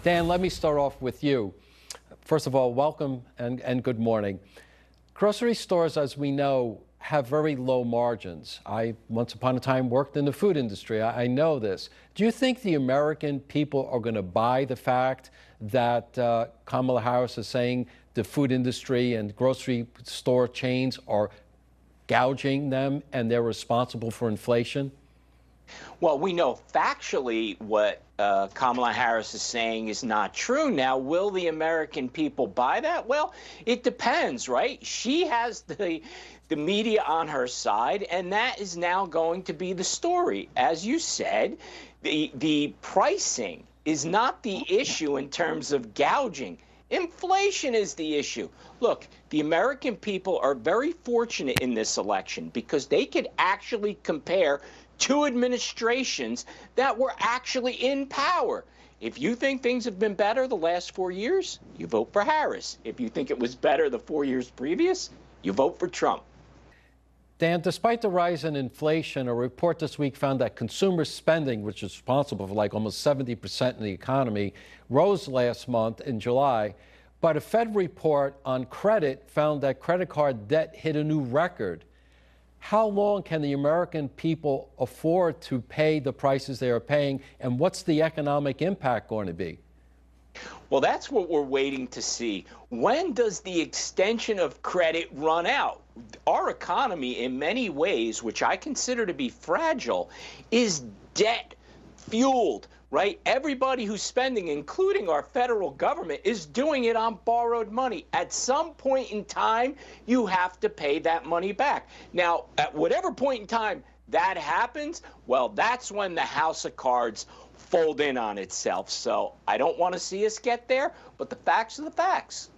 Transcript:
Dan, let me start off with you. First of all, welcome and good morning. Grocery stores, as we know, have very low margins. I, once upon a time, worked in the food industry. I know this. Do you think the American people are going to buy the fact that Kamala Harris is saying the food industry and grocery store chains are gouging them and they're responsible for inflation? Well, we know factually what Kamala Harris is saying is not true. Now, will the American people buy that? Well, it depends, right? She has the media on her side, and that is now going to be the story. As you said, the pricing is not the issue in terms of gouging. Inflation is the issue. Look, the American people are very fortunate in this election because they could actually compare two administrations that were actually in power. If you think things have been better the last 4 years, you vote for Harris. If you think it was better the 4 years previous, you vote for Trump. Dan, despite the rise in inflation, a report this week found that consumer spending, which is responsible for like almost 70% in the economy, rose last month in July. But a Fed report on credit found that credit card debt hit a new record. How long can the American people afford to pay the prices they are paying, and what's the economic impact going to be? Well, that's what we're waiting to see. When does the extension of credit run out? Our economy, in many ways, which I consider to be fragile, is debt fueled, right? Everybody who's spending, including our federal government, is doing it on borrowed money. At some point in time, you have to pay that money back. Now, at whatever point in time that happens, well, that's when the house of cards fold in on itself. So I don't want to see us get there, but the facts are the facts.